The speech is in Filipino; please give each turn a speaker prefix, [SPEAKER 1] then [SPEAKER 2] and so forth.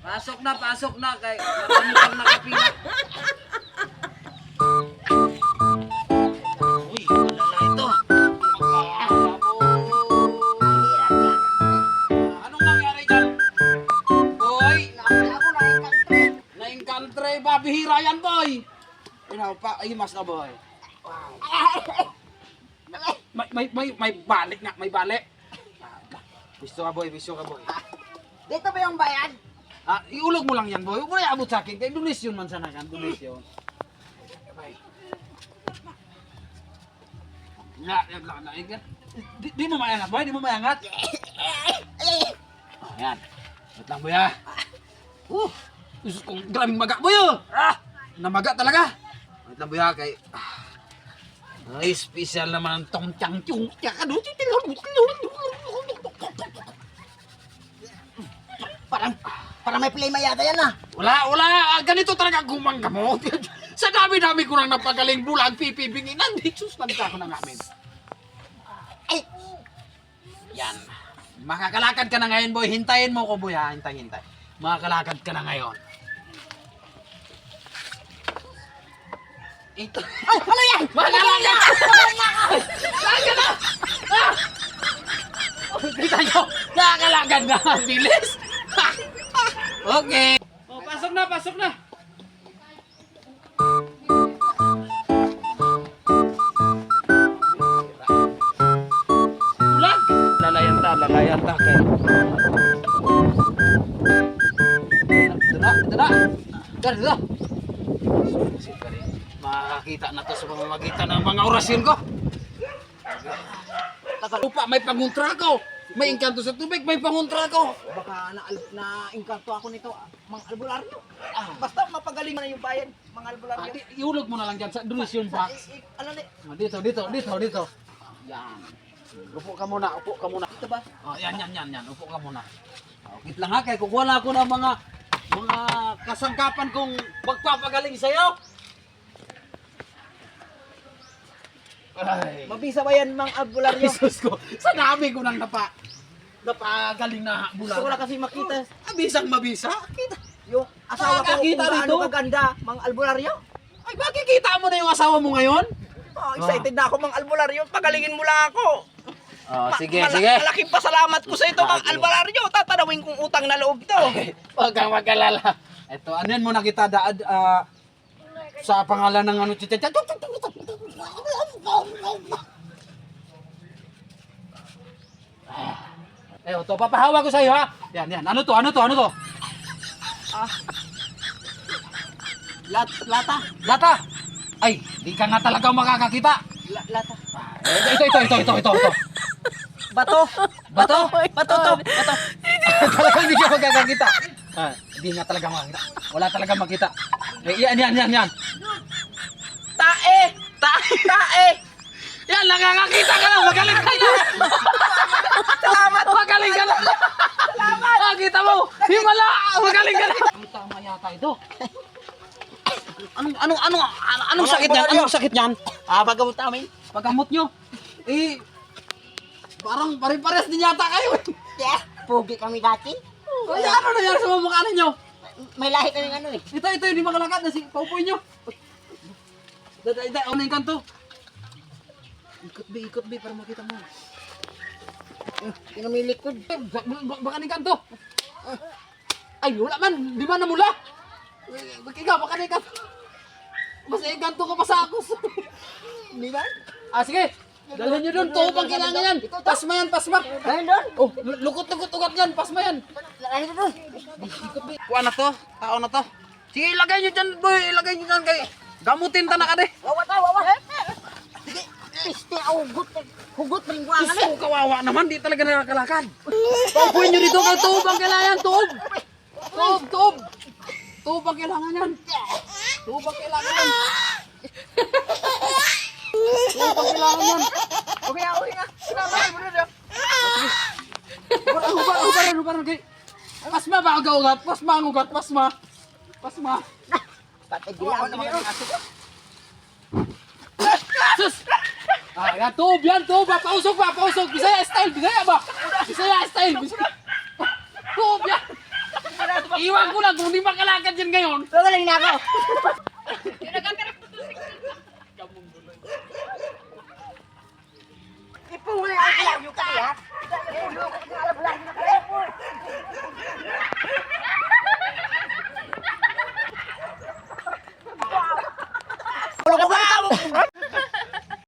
[SPEAKER 1] Pasok na kay marami kang nakapila. Uy, wala na ito. Anong nangyari dyan? Boy, na-encounter ba? Bihira yan, boy. Imas na, boy. May balik nga, may balik. Gusto ka, boy, gusto ka, boy.
[SPEAKER 2] Dito ba yung bayad?
[SPEAKER 1] Iulog mo lang yan, boy. Huwag mo na iabot sa akin. Kaya donation man sana kan, donation. Bye. Di mo mayangat, boy. Di mo mayangat. Yan. Wait lang, boy, ha. Kung grabing maga, boy, oh. Namaga talaga. Wait lang, boy, ha. Kay... Ay, special naman ang tong-tiyang-tiyong.
[SPEAKER 2] Parang may play yata yan ah.
[SPEAKER 1] Wala. Ganito talaga gumanggamot. Sa dami-dami ko nang napagaling bulag, pipibingin. Nandito, nandito ako na namin.
[SPEAKER 2] Ay!
[SPEAKER 1] Yan. Makakalakad ka na ngayon, boy. Hintayin mo ko, boy, ha. Hintay. Makakalakad ka na ngayon. Ito.
[SPEAKER 2] Ay! Ano yan?
[SPEAKER 1] Makakalakad! Makakalakad na! Kita nyo, nakakalakad na. Bilis. Okay. Pasok na. Bulag. Lalayan ta kay. Dito. Makakita na to sa pamamagitan ng mga orasyon ko. Lupa, may panguntra ko. May engkanto sa tubig, may panguntra ko.
[SPEAKER 2] Baka na-engkanto ako nito, mga albularyo. Basta mapagaling na yung bayan, mga albularyo.
[SPEAKER 1] Iulog mo na lang dyan sa donation box.
[SPEAKER 2] Ano ni?
[SPEAKER 1] Dito. Yan. Upo ka muna.
[SPEAKER 2] Ito ba?
[SPEAKER 1] Yan. Upo ka muna. Okay lang ha, kaya kukuha na ako ng mga kasangkapan kong pagpapagaling sa'yo. Ay.
[SPEAKER 2] Mabisa ba yan, mga albularyo?
[SPEAKER 1] Jesus ko, sa dami ko nang napagaling na bulan.
[SPEAKER 2] Gusto ko na kasi makita
[SPEAKER 1] Abisang mabisa. Kita.
[SPEAKER 2] yung asawa ko kung
[SPEAKER 1] Nakakita
[SPEAKER 2] gaano
[SPEAKER 1] rito?
[SPEAKER 2] kaganda, mga albularyo.
[SPEAKER 1] Ay, makikita mo na yung asawa mo ngayon?
[SPEAKER 2] Excited na ako, mga albularyo. Pagalingin mo lang ako.
[SPEAKER 1] Sige.
[SPEAKER 2] Malaking pasalamat ko sa ito, mga albularyo. Tatanawin kong utang na loob to.
[SPEAKER 1] Huwag kang mag-alala. Ito, anuyan mo na kita sa pangalan ng ano, ito, papahawa ko sa iyo, ha? Yan. Ano to? Lata. Ay, di ka nga talaga makakakita.
[SPEAKER 2] Lata.
[SPEAKER 1] Ito.
[SPEAKER 2] Bato.
[SPEAKER 1] Bato?
[SPEAKER 2] Bato to. Bato.
[SPEAKER 1] Talagang hindi ka magkakakita. Hindi nga talaga makakita. Wala talaga makita. Yan.
[SPEAKER 2] Tae.
[SPEAKER 1] Yan, nakakakita ka na. Magaling ka na.
[SPEAKER 2] Salamat.
[SPEAKER 1] Magaling ka na. Salamat. Kita mo. Himala. Magaling ka na. Ang tama yata ito. Anong sakit niyan? Anong sakit niyan?
[SPEAKER 2] Pagamot namin.
[SPEAKER 1] Pagkamot nyo. Parang pare-pares din yata kayo.
[SPEAKER 2] Yeah. Pogi kami dati.
[SPEAKER 1] Ay, ano nangyari sa mukha ninyo?
[SPEAKER 2] May lahi kaming ano eh.
[SPEAKER 1] Ito, hindi makalakad. Paupuin nyo. Ano yung kanto? Ikot, B, para makita mo.
[SPEAKER 2] Pinamilikod.
[SPEAKER 1] Baka ni kanto. Ay, wala man. Di man namula. Ikaw, baka ni kanto. Mas kanto ka pa sa ako.
[SPEAKER 2] Di ba?
[SPEAKER 1] Sige. Dalhin nyo doon. Tuo pang kailangan yan. Pasma yan.
[SPEAKER 2] Dahil doon.
[SPEAKER 1] Oh, lukot ugat yan. Pasma yan.
[SPEAKER 2] Dahil doon.
[SPEAKER 1] Kuha na to. Tao na to. Sige, ilagay nyo dyan, boy. Ilagay nyo dyan kay... Gamutin ta na ka de.
[SPEAKER 2] Wawa. Sige. Piste, hugot pa rin buwangan eh.
[SPEAKER 1] Gusto kawawa naman. Di talaga nakakalakad. Paupuin nyo dito. Tuo pang kailangan. Tuob ang kailangan yan. Tuob ang kailangan yan.
[SPEAKER 2] Okay na.
[SPEAKER 1] Hubaran kay. Pasma ba ang ugat? Pasma ang ugat. Pasma.
[SPEAKER 2] Patay gila naman ang aso ko.
[SPEAKER 1] Sus! Yan, tuob. Pausok. Bisaya style ba? Tuob yan. Iwan ko lang kung di makalakad yan ngayon.
[SPEAKER 2] Magaling na ako. Ipo mo na ang albularyo ka, ha? Ipo mo na ang albularyo ka, ha?